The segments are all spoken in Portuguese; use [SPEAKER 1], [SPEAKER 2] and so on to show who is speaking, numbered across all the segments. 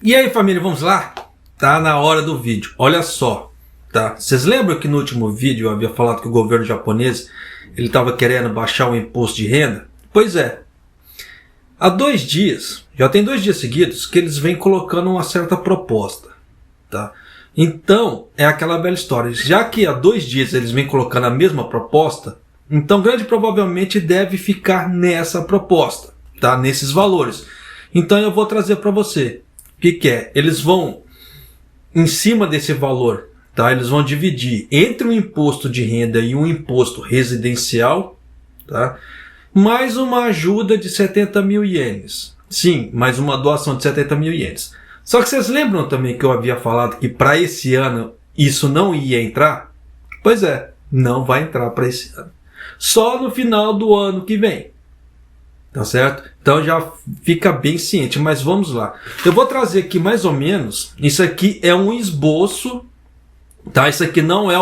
[SPEAKER 1] E aí, família, vamos lá? Tá na hora do vídeo. Olha só, tá? Vocês lembram que no último vídeo eu havia falado que o governo japonês ele estava querendo baixar o imposto de renda? Pois é. Há 2 dias, já tem 2 dias seguidos, que eles vêm colocando uma certa proposta, tá? Então, é aquela velha história. Já que há 2 dias eles vêm colocando a mesma proposta, então grande provavelmente deve ficar nessa proposta, tá? Nesses valores. Então eu vou trazer para você. O que é? Eles vão, em cima desse valor, tá? Eles vão dividir entre um imposto de renda e um imposto residencial, tá? Mais uma ajuda de 70 mil ienes. Sim, mais uma doação de 70 mil ienes. Só que vocês lembram também que eu havia falado que para esse ano isso não ia entrar? Pois é, não vai entrar para esse ano. Só no final do ano que vem. Tá certo? Então já fica bem ciente, mas vamos lá. Eu vou trazer aqui mais ou menos, isso aqui é um esboço, tá? Isso aqui não é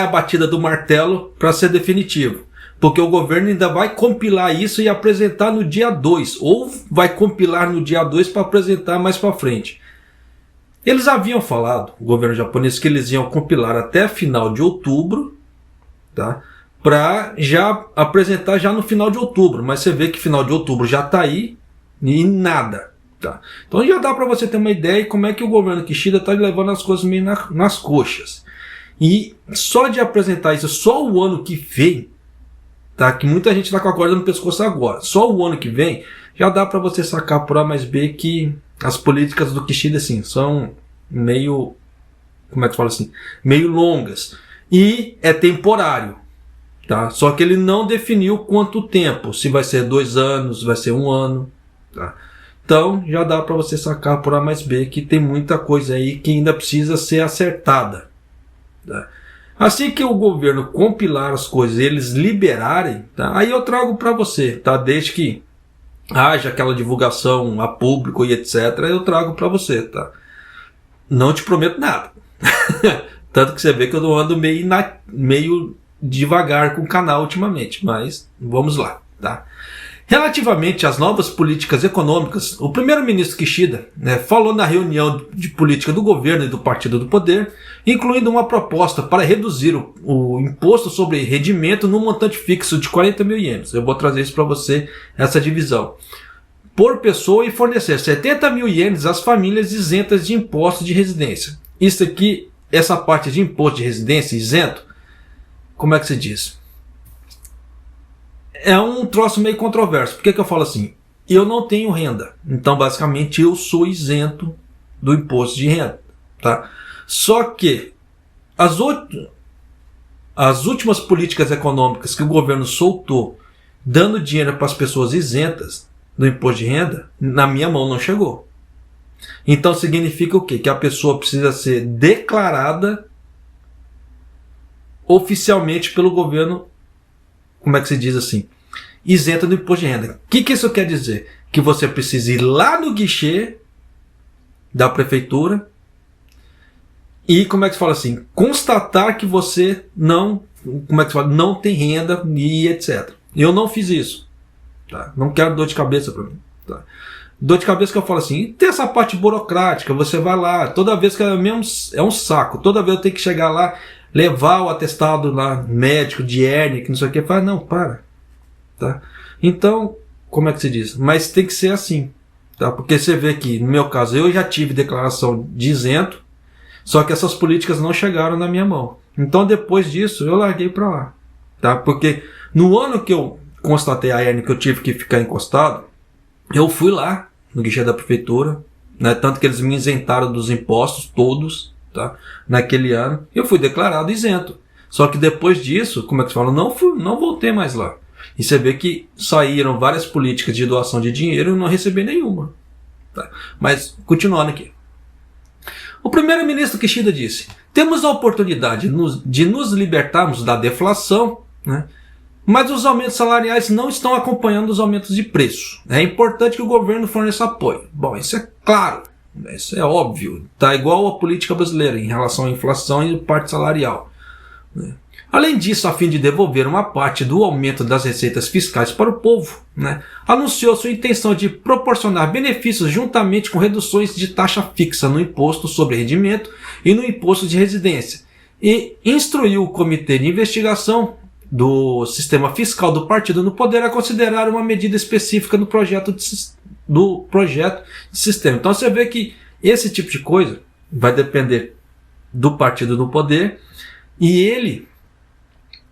[SPEAKER 1] a batida do martelo para ser definitivo, porque o governo ainda vai compilar isso e apresentar no dia 2, ou vai compilar no dia 2 para apresentar mais para frente. Eles haviam falado, o governo japonês, que eles iam compilar até final de outubro, tá? Para já apresentar já no final de outubro, mas você vê que final de outubro já está aí e nada, tá? Então já dá para você ter uma ideia de como é que o governo Kishida está levando as coisas meio nas coxas. E só de apresentar isso só o ano que vem, tá? Que muita gente está com a corda no pescoço agora, só o ano que vem já dá para você sacar por A mais B que as políticas do Kishida assim são meio, como é que fala assim, meio longas e é temporário. Tá? Só que ele não definiu quanto tempo, se vai ser 2 anos, vai ser 1 ano. Tá? Então já dá para você sacar por A mais B que tem muita coisa aí que ainda precisa ser acertada. Tá? Assim que o governo compilar as coisas e eles liberarem, tá? Aí eu trago para você, tá? Desde que haja aquela divulgação a público e etc, eu trago para você. Tá? Não te prometo nada. Tanto que você vê que eu ando meio devagar com o canal ultimamente, mas vamos lá, tá? Relativamente às novas políticas econômicas, o primeiro-ministro Kishida falou na reunião de política do governo e do Partido do Poder, incluindo uma proposta para reduzir o imposto sobre rendimento num montante fixo de 40 mil ienes. Eu vou trazer isso para você, essa divisão. Por pessoa e fornecer 70 mil ienes às famílias isentas de imposto de residência. Isso aqui, essa parte de imposto de residência isento, como é que se diz? É um troço meio controverso. Por que eu falo assim? Eu não tenho renda. Então, basicamente, eu sou isento do imposto de renda. Tá? Só que as últimas políticas econômicas que o governo soltou, dando dinheiro para as pessoas isentas do imposto de renda, na minha mão não chegou. Então, significa o quê? Que a pessoa precisa ser declarada oficialmente pelo governo, como é que se diz assim, isenta do imposto de renda. O que isso quer dizer? Que você precisa ir lá no guichê da prefeitura e, como é que se fala assim, constatar que você não, como é que se fala, não tem renda e etc. Eu não fiz isso. Tá? Não quero dor de cabeça para mim. Tá? Dor de cabeça que eu falo assim, e tem essa parte burocrática, você vai lá, toda vez que é um saco, toda vez eu tenho que chegar lá, levar o atestado lá, médico, de hérnia, que não sei o que, fala, não, para. Tá? Então, como é que se diz? Mas tem que ser assim. Tá? Porque você vê que, no meu caso, eu já tive declaração de isento, só que essas políticas não chegaram na minha mão. Então, depois disso, eu larguei para lá. Tá? Porque no ano que eu constatei a hérnia, que eu tive que ficar encostado, eu fui lá, no guichê da prefeitura, né? Tanto que eles me isentaram dos impostos, todos, tá? Naquele ano, eu fui declarado isento. Só que depois disso, como é que se fala? Não voltei mais lá. E você vê que saíram várias políticas de doação de dinheiro e eu não recebi nenhuma. Tá? Mas, continuando aqui. O primeiro-ministro Kishida disse, temos a oportunidade de nos libertarmos da deflação, né? Mas os aumentos salariais não estão acompanhando os aumentos de preço. É importante que o governo forneça apoio. Bom, isso é claro. Isso é óbvio. Está igual a política brasileira em relação à inflação e parte salarial. Além disso, a fim de devolver uma parte do aumento das receitas fiscais para o povo, anunciou sua intenção de proporcionar benefícios juntamente com reduções de taxa fixa no imposto sobre rendimento e no imposto de residência, e instruiu o Comitê de Investigação do Sistema Fiscal do partido no poder a considerar uma medida específica no projeto de sistema. Então você vê que esse tipo de coisa vai depender do partido no poder, e ele,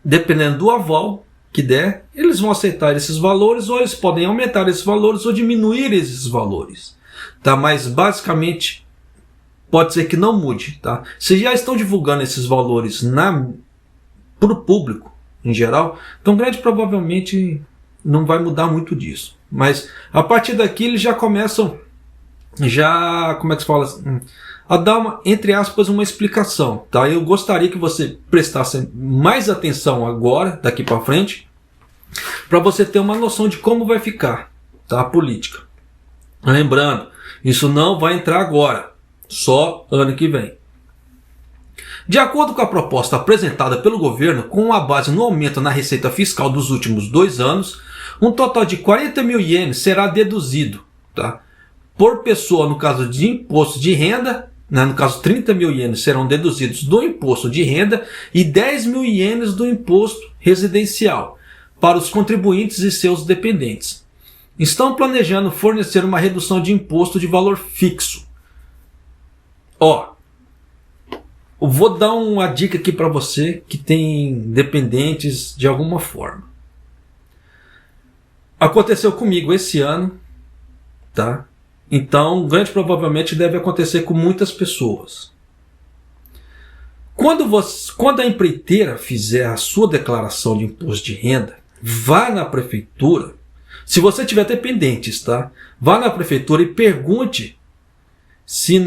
[SPEAKER 1] dependendo do aval que der, eles vão aceitar esses valores, ou eles podem aumentar esses valores ou diminuir esses valores. Tá? Mas basicamente pode ser que não mude. Tá? Se já estão divulgando esses valores para o público em geral, então grande provavelmente não vai mudar muito disso. Mas a partir daqui eles já começam, como é que se fala, a dar entre aspas, uma explicação. Tá? Eu gostaria que você prestasse mais atenção agora, daqui para frente, para você ter uma noção de como vai ficar, tá, a política. Lembrando, isso não vai entrar agora, só ano que vem. De acordo com a proposta apresentada pelo governo, com a base no aumento na receita fiscal dos últimos 2 anos, um total de 40 mil ienes será deduzido, tá, por pessoa no caso de imposto de renda. No caso, 30 mil ienes serão deduzidos do imposto de renda e 10 mil ienes do imposto residencial para os contribuintes e seus dependentes. Estão planejando fornecer uma redução de imposto de valor fixo. Eu vou dar uma dica aqui para você que tem dependentes de alguma forma. Aconteceu comigo esse ano, tá? Então, grande provavelmente deve acontecer com muitas pessoas. Quando a empreiteira fizer a sua declaração de imposto de renda, vá na prefeitura. Se você tiver dependentes, tá? Vá na prefeitura e pergunte se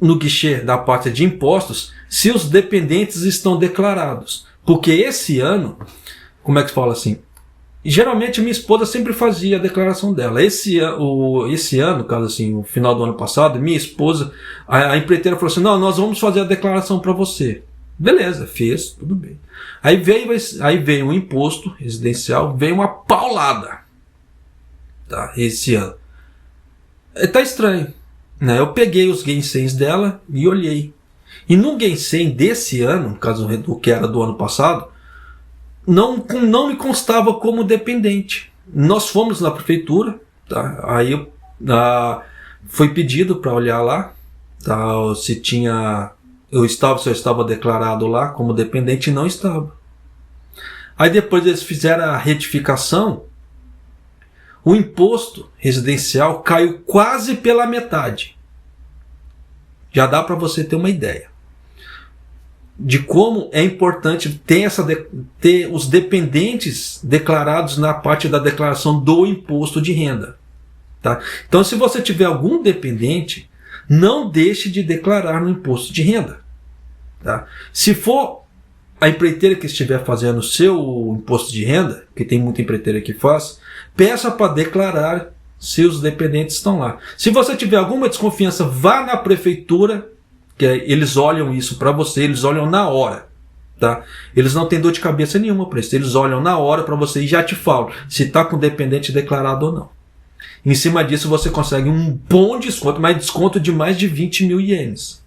[SPEAKER 1] no guichê da parte de impostos, se os dependentes estão declarados. Porque esse ano, geralmente minha esposa sempre fazia a declaração dela. Esse ano, caso assim, no final do ano passado, minha esposa, a empreiteira falou assim: não, nós vamos fazer a declaração para você. Beleza, fez, tudo bem. Aí veio o imposto residencial, veio uma paulada, tá, esse ano. Tá estranho, né? Eu peguei os Gensens dela e olhei. E no Gensen desse ano, no caso do que era do ano passado, não me constava como dependente. Nós fomos na prefeitura, tá? Aí foi pedido para olhar lá, tá? Se eu estava declarado lá como dependente, e não estava. Aí depois eles fizeram a retificação, o imposto residencial caiu quase pela metade. Já dá para você ter uma ideia de como é importante ter os dependentes declarados na parte da declaração do imposto de renda. Tá? Então, se você tiver algum dependente, não deixe de declarar no imposto de renda. Tá? Se for a empreiteira que estiver fazendo o seu imposto de renda, que tem muita empreiteira que faz, peça para declarar se os dependentes estão lá. Se você tiver alguma desconfiança, vá na prefeitura, que eles olham isso para você, eles olham na hora. Tá? Eles não têm dor de cabeça nenhuma para isso, eles olham na hora para você e já te falam se está com dependente declarado ou não. Em cima disso você consegue um bom desconto, mas desconto de mais de 20 mil ienes.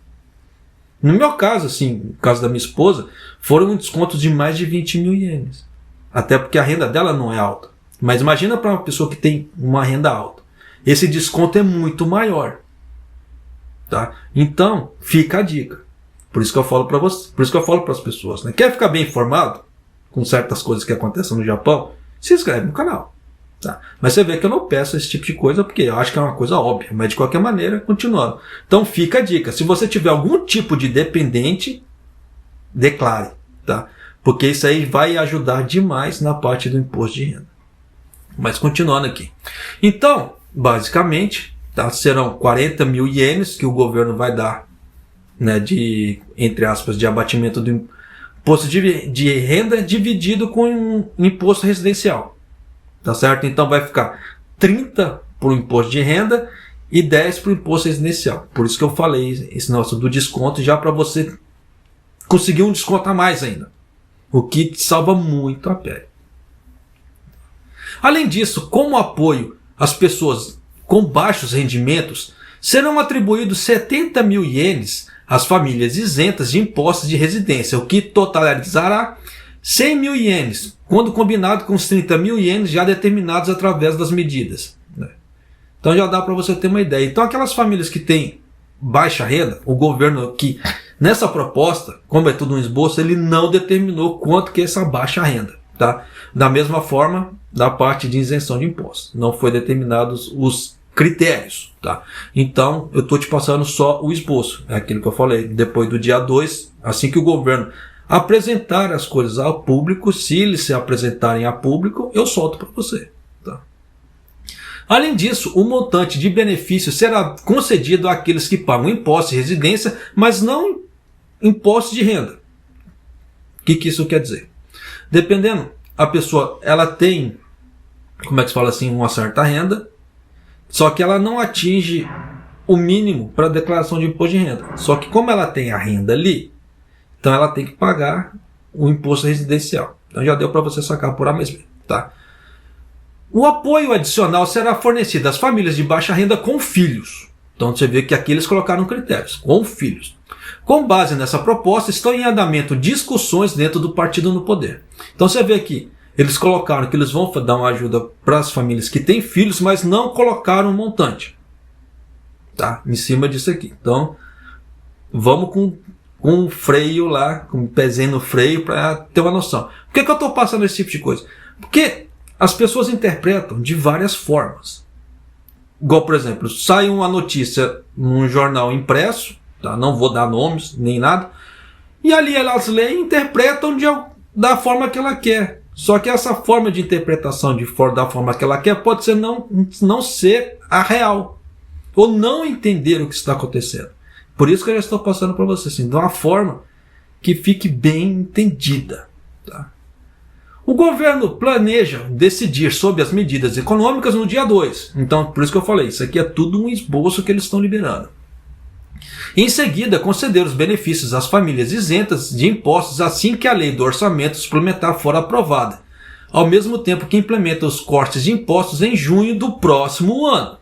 [SPEAKER 1] No meu caso, assim, no caso da minha esposa, foram um desconto de mais de 20 mil ienes. Até porque a renda dela não é alta. Mas imagina para uma pessoa que tem uma renda alta. Esse desconto é muito maior. Tá? Então, fica a dica. Por isso que eu falo para você, por isso que eu falo para as pessoas, né? Quer ficar bem informado com certas coisas que acontecem no Japão? Se inscreve no canal. Tá? Mas você vê que eu não peço esse tipo de coisa porque eu acho que é uma coisa óbvia, mas de qualquer maneira, continuando. Então fica a dica, se você tiver algum tipo de dependente, declare, tá? Porque isso aí vai ajudar demais na parte do imposto de renda. Mas continuando aqui. Então, basicamente, tá? Serão 40 mil ienes que o governo vai dar, né, entre aspas, de abatimento do imposto de renda dividido com um imposto residencial. Tá certo? Então vai ficar 30 para o imposto de renda e 10 para o imposto residencial. Por isso que eu falei esse negócio do desconto, já para você conseguir um desconto a mais ainda, o que salva muito a pele. Além disso, como apoio às pessoas com baixos rendimentos, serão atribuídos 70 mil ienes às famílias isentas de impostos de residência, o que totalizará 100 mil ienes, quando combinado com os 30 mil ienes já determinados através das medidas. Então já dá para você ter uma ideia. Então aquelas famílias que têm baixa renda, o governo que nessa proposta, como é tudo um esboço, ele não determinou quanto que é essa baixa renda. Tá? Da mesma forma, da parte de isenção de impostos. Não foi determinados os critérios. Tá? Então, eu estou te passando só o esboço. É aquilo que eu falei. Depois do dia 2, assim que o governo apresentar as coisas ao público, se eles se apresentarem a público, eu solto para você. Tá? Além disso, o montante de benefício será concedido àqueles que pagam imposto de residência, mas não imposto de renda. O que isso quer dizer? Dependendo, a pessoa ela tem, como é que se fala assim, uma certa renda, só que ela não atinge o mínimo para a declaração de imposto de renda. Só que como ela tem a renda ali, então ela tem que pagar o imposto residencial. Então já deu para você sacar por A mais B. Tá? O apoio adicional será fornecido às famílias de baixa renda com filhos. Então você vê que aqui eles colocaram critérios, com filhos. Com base nessa proposta, estão em andamento discussões dentro do partido no poder. Então você vê aqui, eles colocaram que eles vão dar uma ajuda para as famílias que têm filhos, mas não colocaram um montante. Tá? Em cima disso aqui. Então, vamos com um freio lá, com um pezinho no freio para ter uma noção. Por que eu estou passando esse tipo de coisa? Porque as pessoas interpretam de várias formas. Igual, por exemplo, sai uma notícia num jornal impresso, tá? Não vou dar nomes nem nada, e ali elas leem e interpretam da forma que ela quer. Só que essa forma de interpretação da forma que ela quer pode ser não ser a real, ou não entender o que está acontecendo. Por isso que eu já estou passando para você, assim, de uma forma que fique bem entendida. Tá? O governo planeja decidir sobre as medidas econômicas no dia 2. Então, por isso que eu falei, isso aqui é tudo um esboço que eles estão liberando. Em seguida, conceder os benefícios às famílias isentas de impostos assim que a lei do orçamento suplementar for aprovada, ao mesmo tempo que implementa os cortes de impostos em junho do próximo ano,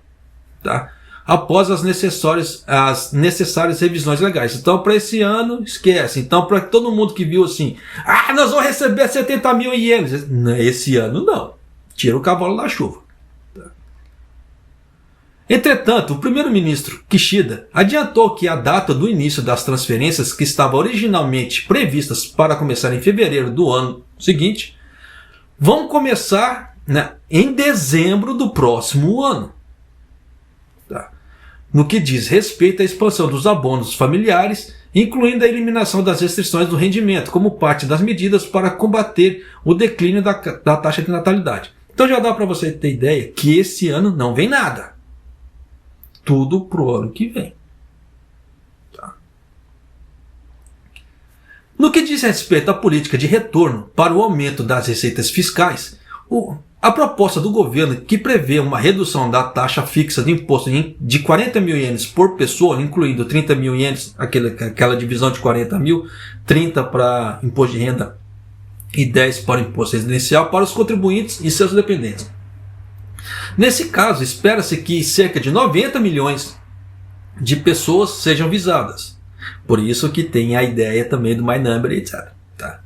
[SPEAKER 1] tá? Após as necessárias revisões legais. Então, para esse ano, esquece. Então, para todo mundo que viu assim, nós vamos receber 70 mil ienes. Esse ano, não. Tira o cavalo da chuva. Entretanto, o primeiro-ministro Kishida adiantou que a data do início das transferências, que estava originalmente previstas para começar em fevereiro do ano seguinte, vão começar em dezembro do próximo ano. Tá? No que diz respeito à expansão dos abonos familiares, incluindo a eliminação das restrições do rendimento, como parte das medidas para combater o declínio da taxa de natalidade. Então já dá para você ter ideia que esse ano não vem nada. Tudo pro ano que vem. Tá? No que diz respeito à política de retorno para o aumento das receitas fiscais, a proposta do governo que prevê uma redução da taxa fixa de imposto de 40 mil ienes por pessoa, incluindo 30 mil ienes, aquela divisão de 40 mil, 30 para imposto de renda e 10 para imposto residencial para os contribuintes e seus dependentes. Nesse caso, espera-se que cerca de 90 milhões de pessoas sejam visadas. Por isso que tem a ideia também do My Number, etc. Tá?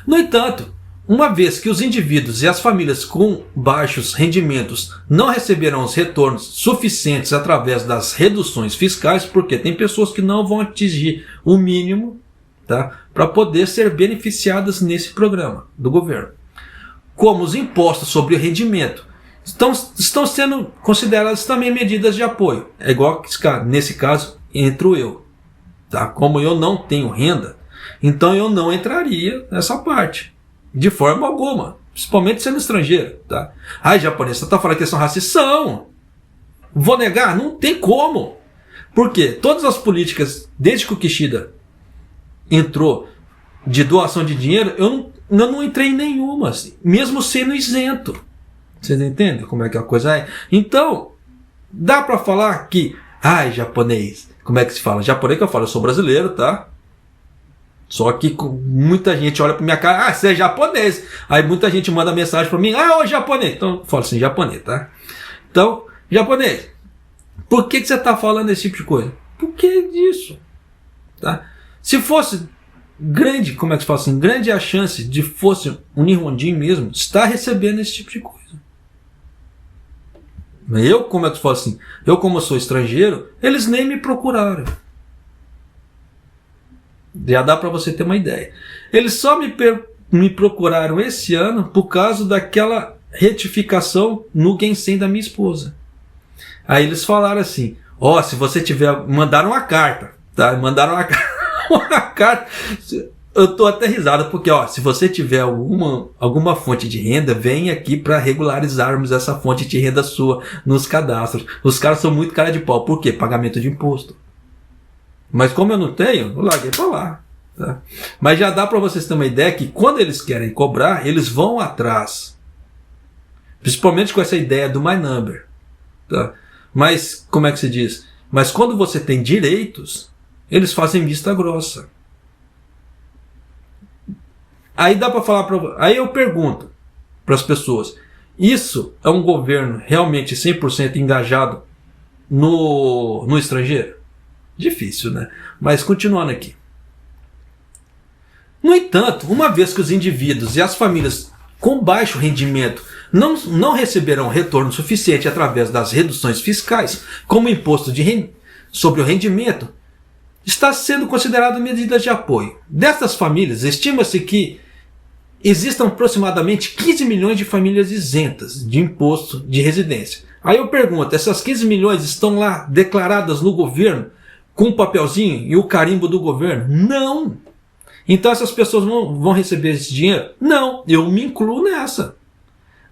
[SPEAKER 1] No entanto, uma vez que os indivíduos e as famílias com baixos rendimentos não receberão os retornos suficientes através das reduções fiscais, porque tem pessoas que não vão atingir o mínimo, tá, para poder ser beneficiadas nesse programa do governo. Como os impostos sobre o rendimento estão sendo consideradas também medidas de apoio. É igual que nesse caso entro eu. Tá? Como eu não tenho renda, então eu não entraria nessa parte. De forma alguma. Principalmente sendo estrangeiro. Tá? Japonês, você está falando que são racistas? São. Vou negar? Não tem como. Por quê? Todas as políticas, desde que o Kishida entrou de doação de dinheiro, eu não entrei em nenhuma. Assim, mesmo sendo isento. Vocês entendem como é que a coisa é? Então, dá para falar que, japonês, como é que se fala? Japonês que eu falo, eu sou brasileiro, tá? Só que muita gente olha pra minha cara, ah, você é japonês. Aí muita gente manda mensagem pra mim, ah, ô japonês. Então eu falo assim, japonês, tá? Então, japonês, por que você tá falando esse tipo de coisa? Por que disso? Tá? Se fosse grande, como é que se fala assim? Grande a chance de fosse um Nihonjin mesmo estar recebendo esse tipo de coisa. Eu, como é que se fala assim? Eu, como sou estrangeiro, eles nem me procuraram. Já dá para você ter uma ideia. Eles só me procuraram esse ano por causa daquela retificação no Gensen da minha esposa. Aí eles falaram assim, ó, se você tiver... Mandaram uma carta, tá? Mandaram uma carta. Eu tô até risada porque, ó, se você tiver alguma fonte de renda, vem aqui para regularizarmos essa fonte de renda sua nos cadastros. Os caras são muito cara de pau. Por quê? Pagamento de imposto. Mas como eu não tenho, eu larguei para lá. Tá? Mas já dá para vocês terem uma ideia que quando eles querem cobrar, eles vão atrás. Principalmente com essa ideia do My Number. Tá? Mas, como é que se diz? Mas quando você tem direitos, eles fazem vista grossa. Aí dá para falar aí eu pergunto para as pessoas, isso é um governo realmente 100% engajado no estrangeiro? Difícil, né? Mas continuando aqui. No entanto, uma vez que os indivíduos e as famílias com baixo rendimento não receberão retorno suficiente através das reduções fiscais, como o imposto sobre o rendimento, está sendo considerado medidas de apoio. Destas famílias, estima-se que existam aproximadamente 15 milhões de famílias isentas de imposto de residência. Aí eu pergunto, essas 15 milhões estão lá declaradas no governo com um papelzinho e o carimbo do governo? Não! Então essas pessoas vão receber esse dinheiro? Não, eu me incluo nessa.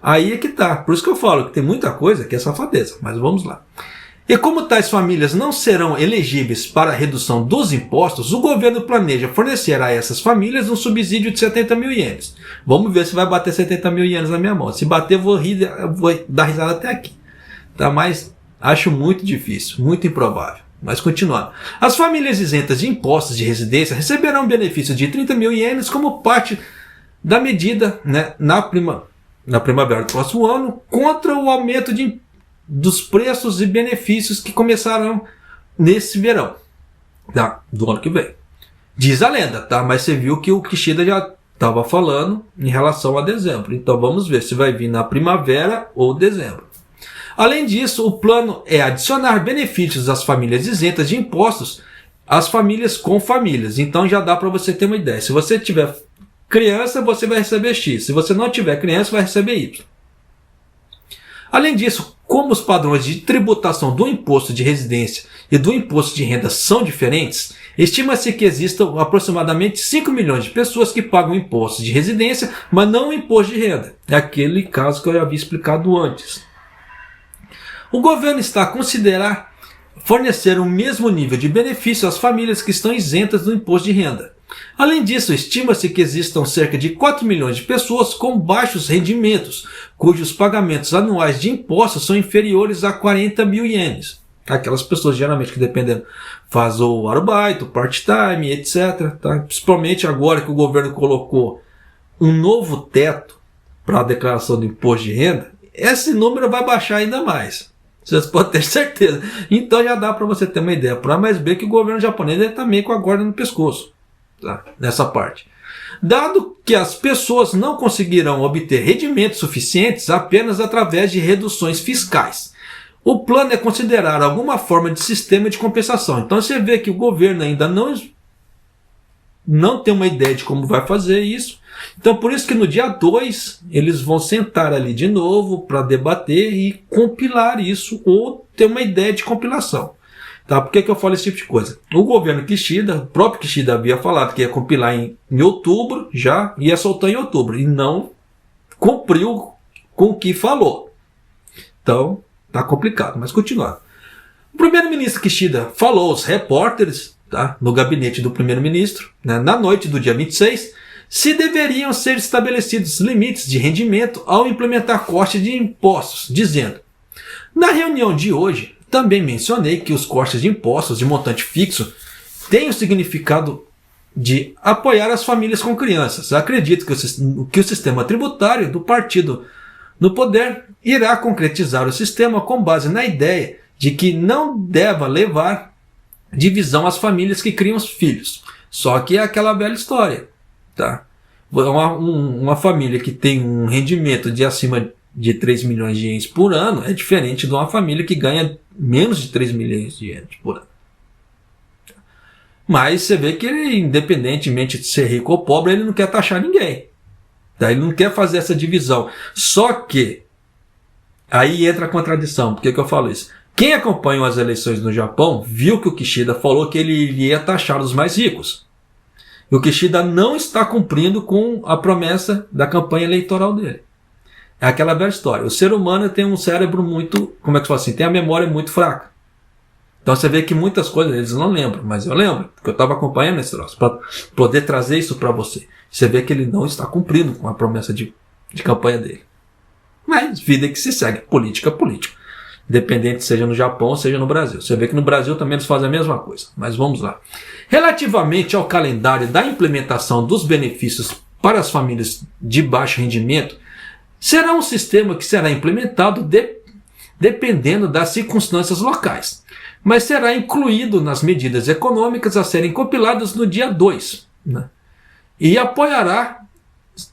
[SPEAKER 1] Aí é que tá. Por isso que eu falo que tem muita coisa que é safadeza, mas vamos lá. E como tais famílias não serão elegíveis para a redução dos impostos, o governo planeja fornecer a essas famílias um subsídio de 70 mil ienes. Vamos ver se vai bater 70 mil ienes na minha mão. Se bater, eu vou dar risada até aqui. Tá? Mas acho muito difícil, muito improvável. Mas continuando. As famílias isentas de impostos de residência receberão benefício de 30 mil ienes como parte da medida, né, na primavera do próximo ano contra o aumento dos preços e benefícios que começarão nesse verão, tá, do ano que vem. Diz a lenda, tá? Mas você viu que o Kishida já estava falando em relação a dezembro. Então vamos ver se vai vir na primavera ou dezembro. Além disso, o plano é adicionar benefícios às famílias isentas de impostos às famílias com famílias. Então já dá para você ter uma ideia. Se você tiver criança, você vai receber X. Se você não tiver criança, vai receber Y. Além disso, como os padrões de tributação do imposto de residência e do imposto de renda são diferentes, estima-se que existam aproximadamente 5 milhões de pessoas que pagam imposto de residência, mas não o imposto de renda. É aquele caso que eu já havia explicado antes. O governo está a considerar fornecer o mesmo nível de benefício às famílias que estão isentas do imposto de renda. Além disso, estima-se que existam cerca de 4 milhões de pessoas com baixos rendimentos, cujos pagamentos anuais de impostos são inferiores a 40 mil ienes. Aquelas pessoas geralmente que dependendo faz o arubaito, o part-time, etc. Tá? Principalmente agora que o governo colocou um novo teto para a declaração do imposto de renda, esse número vai baixar ainda mais. Vocês podem ter certeza. Então já dá para você ter uma ideia. Por A mais B que o governo japonês está meio com a corda no pescoço. Tá? Nessa parte. Dado que as pessoas não conseguirão obter rendimentos suficientes apenas através de reduções fiscais, o plano é considerar alguma forma de sistema de compensação. Então você vê que o governo ainda não tem uma ideia de como vai fazer isso. Então por isso que no dia 2 eles vão sentar ali de novo para debater e compilar isso ou ter uma ideia de compilação. Tá? Por que eu falo esse tipo de coisa? O governo Kishida, o próprio Kishida havia falado que ia compilar em outubro, já ia soltar em outubro e não cumpriu com o que falou. Então tá complicado, mas continuando. O primeiro-ministro Kishida falou aos repórteres, tá, no gabinete do primeiro-ministro, né, na noite do dia 26, se deveriam ser estabelecidos limites de rendimento ao implementar cortes de impostos, dizendo: na reunião de hoje, também mencionei que os cortes de impostos de montante fixo têm um significado de apoiar as famílias com crianças. Acredito que o sistema tributário do partido no poder irá concretizar o sistema com base na ideia de que não deva levar divisão às famílias que criam os filhos. Só que é aquela velha história, tá? Uma família que tem um rendimento de acima de 3 milhões de ienes por ano é diferente de uma família que ganha menos de 3 milhões de ienes por ano. Mas você vê que ele, independentemente de ser rico ou pobre, ele não quer taxar ninguém. Tá? Ele não quer fazer essa divisão. Só que aí entra a contradição. Por que eu falo isso? Quem acompanhou as eleições no Japão viu que o Kishida falou que ele iria taxar os mais ricos. E o Kishida não está cumprindo com a promessa da campanha eleitoral dele. É aquela velha história. O ser humano tem um cérebro muito, como é que se fala assim, tem a memória muito fraca. Então você vê que muitas coisas eles não lembram, mas eu lembro, porque eu estava acompanhando esse troço, para poder trazer isso para você. Você vê que ele não está cumprindo com a promessa de campanha dele. Mas vida que se segue, política. Independente seja no Japão ou seja no Brasil. Você vê que no Brasil também eles fazem a mesma coisa. Mas vamos lá. Relativamente ao calendário da implementação dos benefícios para as famílias de baixo rendimento, será um sistema que será implementado dependendo das circunstâncias locais, mas será incluído nas medidas econômicas a serem compiladas no dia 2. Né? E apoiará,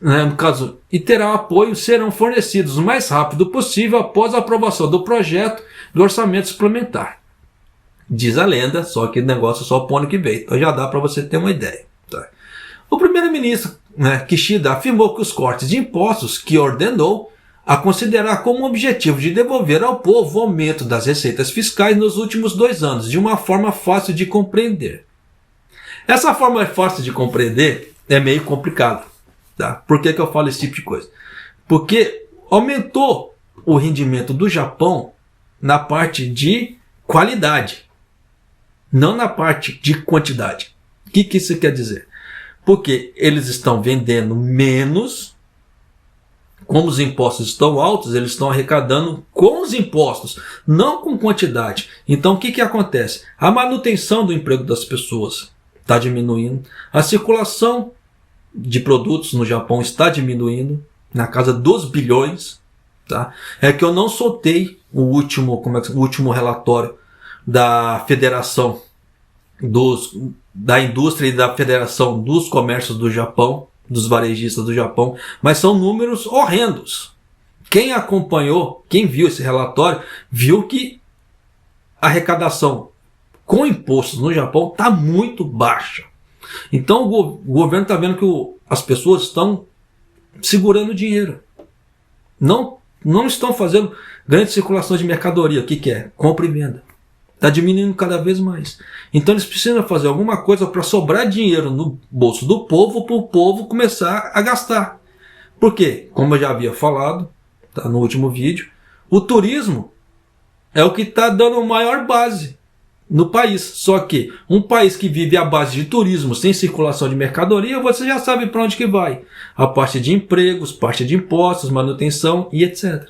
[SPEAKER 1] no caso, e terá apoio, serão fornecidos o mais rápido possível após a aprovação do projeto do orçamento suplementar. Diz a lenda, só que o negócio só pro ano que vem. Então já dá para você ter uma ideia. Tá? O primeiro-ministro Kishida afirmou que os cortes de impostos que ordenou a considerar como objetivo de devolver ao povo o aumento das receitas fiscais nos últimos 2 anos, de uma forma fácil de compreender. Essa forma fácil de compreender é meio complicada. Tá? Por que eu falo esse tipo de coisa? Porque aumentou o rendimento do Japão na parte de qualidade, não na parte de quantidade. O que isso quer dizer? Porque eles estão vendendo menos, como os impostos estão altos, eles estão arrecadando com os impostos, não com quantidade. Então o que acontece? A manutenção do emprego das pessoas está diminuindo, a circulação de produtos no Japão está diminuindo, na casa dos bilhões. Tá? É que eu não soltei o último relatório da Federação da Indústria e da Federação dos Comércios do Japão, dos varejistas do Japão, mas são números horrendos. Quem acompanhou, quem viu esse relatório, viu que a arrecadação com impostos no Japão está muito baixa. Então o governo está vendo que as pessoas estão segurando dinheiro. Não estão fazendo grande circulação de mercadoria. O que é? Compra e venda. Está diminuindo cada vez mais. Então eles precisam fazer alguma coisa para sobrar dinheiro no bolso do povo, para o povo começar a gastar. Por quê? Como eu já havia falado, tá, no último vídeo, o turismo é o que está dando maior base no país. Só que um país que vive à base de turismo, sem circulação de mercadoria, você já sabe para onde que vai. A parte de empregos, parte de impostos, manutenção e etc.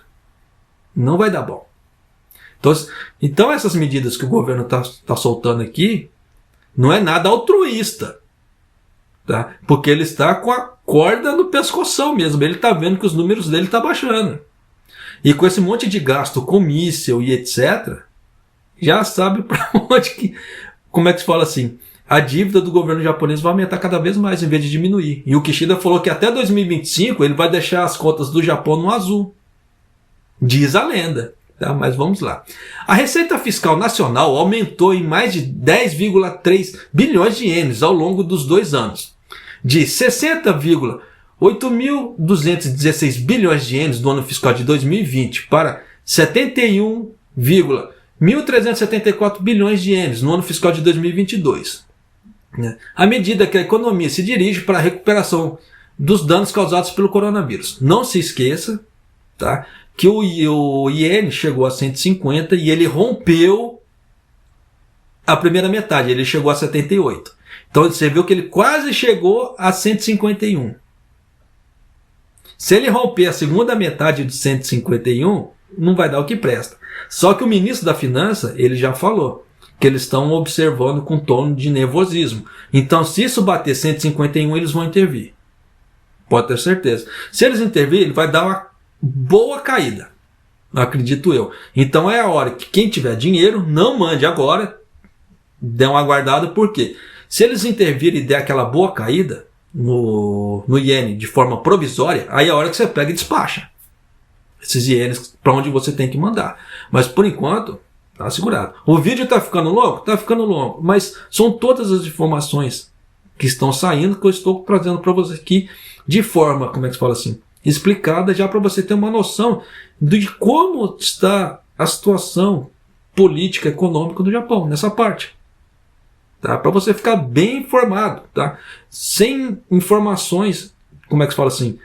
[SPEAKER 1] Não vai dar bom. Então essas medidas que o governo está soltando aqui não é nada altruísta. Tá? Porque ele está com a corda no pescoção mesmo. Ele está vendo que os números dele estão baixando. E com esse monte de gasto com míssil e etc., já sabe para onde que... Como é que se fala assim? A dívida do governo japonês vai aumentar cada vez mais em vez de diminuir. E o Kishida falou que até 2025 ele vai deixar as contas do Japão no azul. Diz a lenda. Tá, mas vamos lá. A Receita Fiscal Nacional aumentou em mais de 10,3 bilhões de ienes ao longo dos 2 anos. De 60,8.216 bilhões de ienes do ano fiscal de 2020 para 71,1.374 bilhões de ienes no ano fiscal de 2022. À medida que a economia se dirige para a recuperação dos danos causados pelo coronavírus. Não se esqueça, tá, que o iene chegou a 150 e ele rompeu a primeira metade, ele chegou a 78. Então você viu que ele quase chegou a 151. Se ele romper a segunda metade de 151, não vai dar o que presta. Só que o ministro da Finança, ele já falou que eles estão observando com tom de nervosismo. Então, se isso bater 151, eles vão intervir. Pode ter certeza. Se eles intervirem, vai dar uma boa caída, acredito eu. Então é a hora que quem tiver dinheiro, não mande agora, dê uma aguardada, porque se eles intervirem e der aquela boa caída no iene de forma provisória, aí é a hora que você pega e despacha esses ienes para onde você tem que mandar. Mas por enquanto, tá segurado. O vídeo está ficando longo? Está ficando longo, mas são todas as informações que estão saindo que eu estou trazendo para você aqui de forma, como é que se fala assim, explicada, já para você ter uma noção de como está a situação política, econômica do Japão, nessa parte. Tá? Para você ficar bem informado, tá? Sem informações, como é que se fala assim,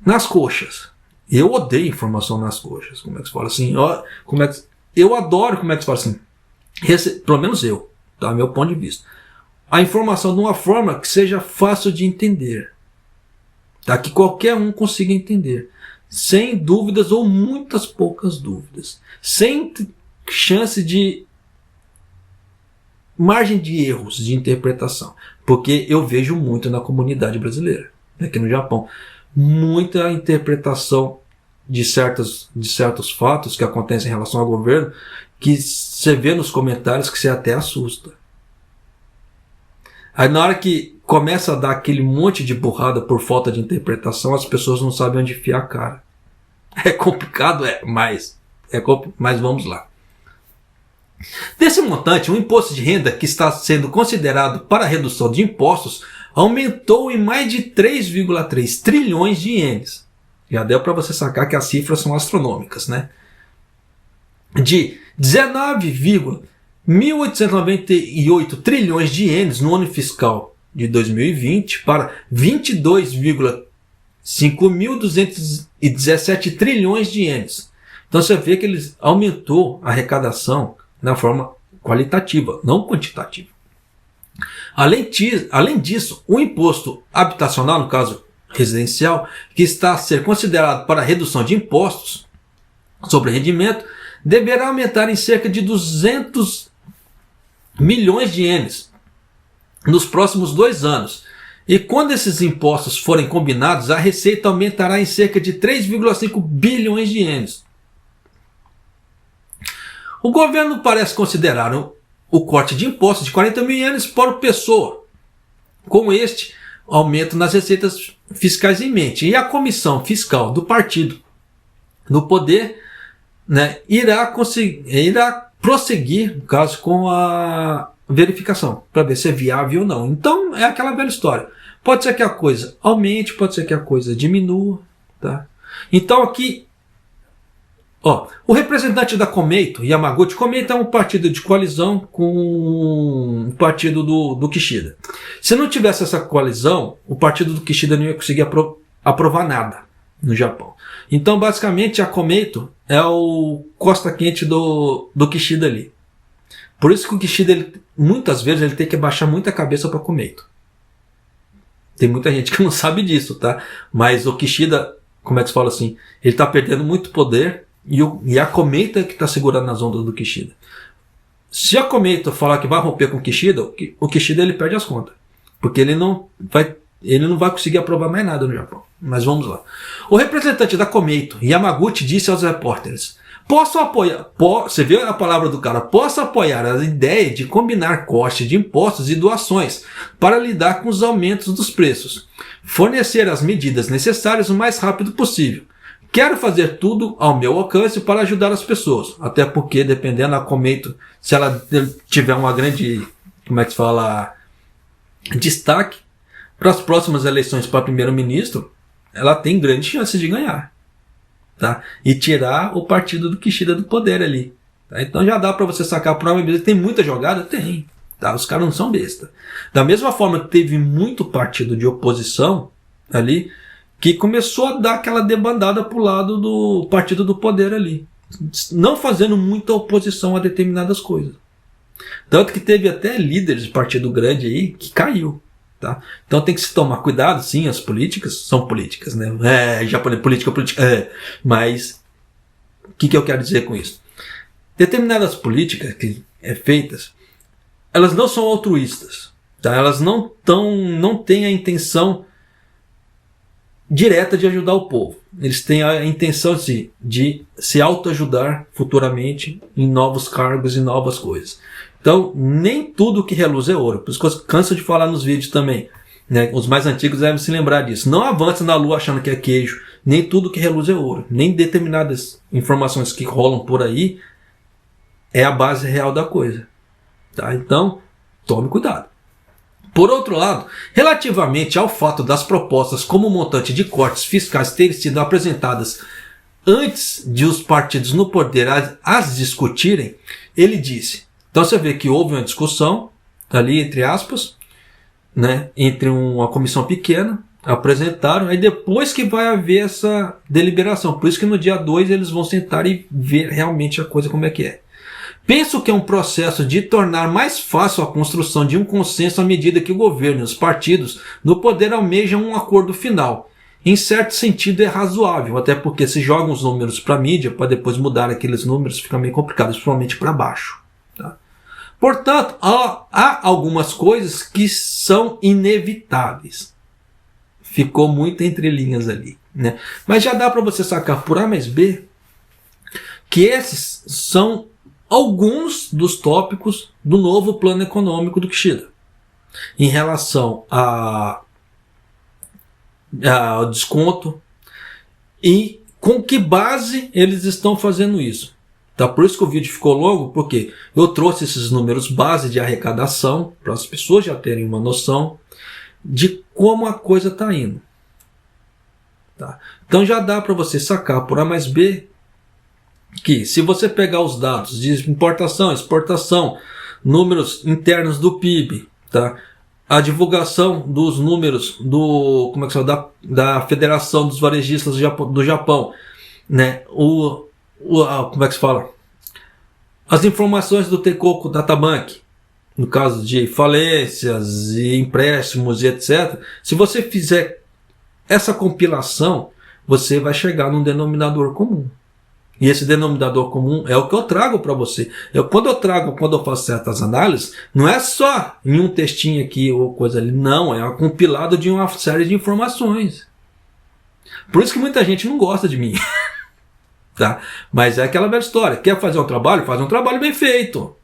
[SPEAKER 1] nas coxas. Eu odeio informação nas coxas, como é que se fala assim, eu adoro, como é que se fala assim, pelo menos eu, tá? Meu ponto de vista. A informação de uma forma que seja fácil de entender, tá? Que qualquer um consiga entender, sem dúvidas ou muitas poucas dúvidas, sem chance de margem de erros de interpretação, porque eu vejo muito na comunidade brasileira, aqui no Japão, muita interpretação de certos fatos que acontecem em relação ao governo, que você vê nos comentários que você até assusta. Aí na hora que começa a dar aquele monte de burrada por falta de interpretação, as pessoas não sabem onde enfiar a cara. É complicado, mas vamos lá. Desse montante, o imposto de renda que está sendo considerado para a redução de impostos aumentou em mais de 3,3 trilhões de ienes. Já deu para você sacar que as cifras são astronômicas, né? De 19,1898 trilhões de ienes no ano fiscal de 2020 para 22,5.217 trilhões de ienes. Então você vê que eles aumentou a arrecadação na forma qualitativa, não quantitativa. Além disso, o imposto habitacional, no caso residencial, que está a ser considerado para a redução de impostos sobre rendimento, deverá aumentar em cerca de 200 milhões de ienes nos próximos 2 anos. E quando esses impostos forem combinados, a receita aumentará em cerca de 3,5 bilhões de ienes. O governo parece considerar o corte de impostos de 40 mil ienes por pessoa, com este aumento nas receitas fiscais em mente. E a comissão fiscal do partido no poder, né, irá prosseguir, no caso, com a verificação, para ver se é viável ou não. Então, é aquela velha história. Pode ser que a coisa aumente, pode ser que a coisa diminua. Tá? Então, aqui, o representante da Komeito, Yamaguchi, Komeito é um partido de coalizão com o partido do Kishida. Se não tivesse essa coalizão, o partido do Kishida não ia conseguir aprovar nada no Japão. Então, basicamente, a Komeito é o costa quente do Kishida ali. Por isso que o Kishida, muitas vezes, ele tem que baixar muita cabeça para Komeito. Tem muita gente que não sabe disso, tá? Mas o Kishida, como é que se fala assim, ele está perdendo muito poder. E a Komeito é que está segurando as ondas do Kishida. Se a Komeito falar que vai romper com o Kishida, o Kishida ele perde as contas. Porque ele não vai conseguir aprovar mais nada no Japão. Mas vamos lá. O representante da Komeito, Yamaguchi, disse aos repórteres: posso apoiar, você viu a palavra do cara, posso apoiar a ideia de combinar corte de impostos e doações para lidar com os aumentos dos preços. Fornecer as medidas necessárias o mais rápido possível. Quero fazer tudo ao meu alcance para ajudar as pessoas. Até porque, dependendo da Komeito, se ela tiver uma grande, como é que se fala, destaque para as próximas eleições para primeiro-ministro, ela tem grande chance de ganhar. Tá? E tirar o partido do Kishida do poder ali. Tá? Então já dá para você sacar por uma beleza. Tem muita jogada? Tem. Tá? Os caras não são besta. Da mesma forma que teve muito partido de oposição ali, que começou a dar aquela debandada para o lado do partido do poder ali, não fazendo muita oposição a determinadas coisas. Tanto que teve até líderes de partido grande aí que caiu. Tá? Então tem que se tomar cuidado, sim, as políticas são políticas, né? Japonês, política, mas o que eu quero dizer com isso? Determinadas políticas que feitas, elas não são altruístas, tá? Elas não têm a intenção direta de ajudar o povo. Eles têm a intenção de se autoajudar futuramente em novos cargos e novas coisas. Então, nem tudo que reluz é ouro. Por isso que eu canso de falar nos vídeos também, né? Os mais antigos devem se lembrar disso. Não avance na lua achando que é queijo. Nem tudo que reluz é ouro. Nem determinadas informações que rolam por aí é a base real da coisa. Tá? Então, tome cuidado. Por outro lado, relativamente ao fato das propostas como montante de cortes fiscais terem sido apresentadas antes de os partidos no poder as discutirem, ele disse. Então você vê que houve uma discussão, ali entre aspas, né, entre uma comissão pequena, apresentaram, aí depois que vai haver essa deliberação. Por isso que no dia 2 eles vão sentar e ver realmente a coisa como é que é. Penso que é um processo de tornar mais fácil a construção de um consenso à medida que o governo e os partidos no poder almejam um acordo final. Em certo sentido é razoável, até porque se jogam os números para a mídia, para depois mudar aqueles números, fica meio complicado, principalmente para baixo. Tá? Portanto, há algumas coisas que são inevitáveis. Ficou muito entre linhas ali, né? Mas já dá para você sacar por A mais B que esses são alguns dos tópicos do novo plano econômico do Kishida em relação ao desconto e com que base eles estão fazendo isso. Tá? Por isso que o vídeo ficou longo, porque eu trouxe esses números base de arrecadação para as pessoas já terem uma noção de como a coisa está indo. Tá? Então já dá para você sacar por A mais B que se você pegar os dados de importação, exportação, números internos do PIB, tá? A divulgação dos números da Federação dos Varejistas do Japão, né? Como é que se fala? As informações do Teikoku Databank, no caso de falências e empréstimos e etc. Se você fizer essa compilação, você vai chegar num denominador comum. E esse denominador comum é o que eu trago para você. Quando eu faço certas análises, não é só em um textinho aqui ou coisa ali. Não, é um compilado de uma série de informações. Por isso que muita gente não gosta de mim. Tá? Mas é aquela velha história. Quer fazer um trabalho? Faz um trabalho bem feito.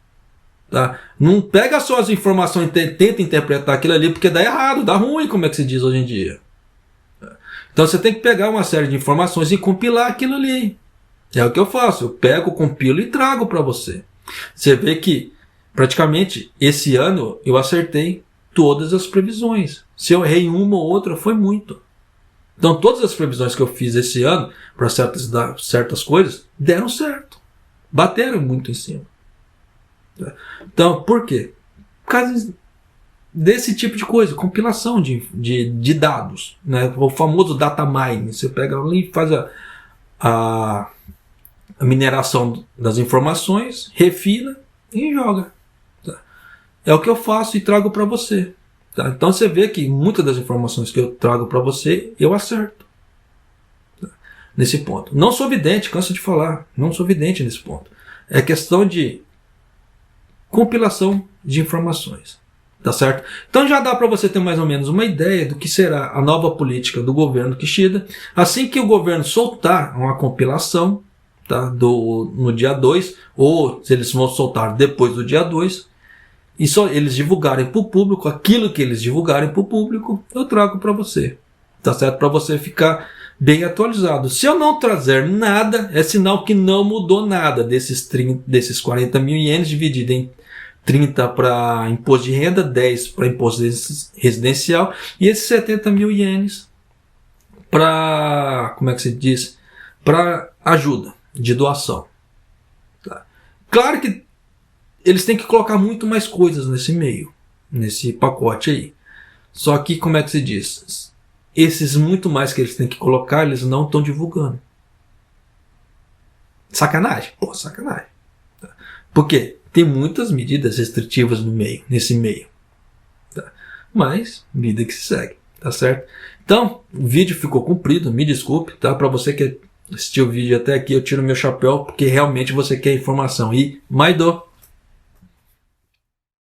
[SPEAKER 1] Tá? Não pega só as informações e tenta interpretar aquilo ali, porque dá errado, dá ruim, como é que se diz hoje em dia. Então você tem que pegar uma série de informações e compilar aquilo ali. É o que eu faço, eu pego, compilo e trago para você. Você vê que praticamente esse ano eu acertei todas as previsões. Se eu errei uma ou outra, foi muito. Então todas as previsões que eu fiz esse ano para certas coisas deram certo. Bateram muito em cima. Então, por quê? Por causa desse tipo de coisa, compilação de dados, né? O famoso data mining. Você pega ali e faz a mineração das informações, refina e joga. Tá? É o que eu faço e trago para você. Tá? Então você vê que muitas das informações que eu trago para você, eu acerto. Tá? Nesse ponto. Não sou vidente, canso de falar. Não sou vidente nesse ponto. É questão de compilação de informações. Tá certo? Então já dá para você ter mais ou menos uma ideia do que será a nova política do governo Kishida. Assim que o governo soltar uma compilação, tá, no dia 2, ou se eles vão soltar depois do dia 2, e só eles divulgarem para o público, aquilo que eles divulgarem para o público, eu trago para você. Tá certo? Para você ficar bem atualizado. Se eu não trazer nada, é sinal que não mudou nada desses 40 mil ienes dividido em 30 para imposto de renda, 10 para imposto residencial e esses 70 mil ienes para, como é que se diz? Para ajuda de doação. Tá? Claro que eles têm que colocar muito mais coisas nesse meio, nesse pacote aí. Só que, como é que se diz? Esses muito mais que eles têm que colocar, eles não estão divulgando. Sacanagem? Pô, sacanagem. Tá? Por quê? Tem muitas medidas restritivas nesse meio. Tá? Mas, vida que se segue. Tá certo? Então, o vídeo ficou comprido, me desculpe. Tá? Para você que assistiu o vídeo até aqui, eu tiro meu chapéu, porque realmente você quer informação. E, Maido!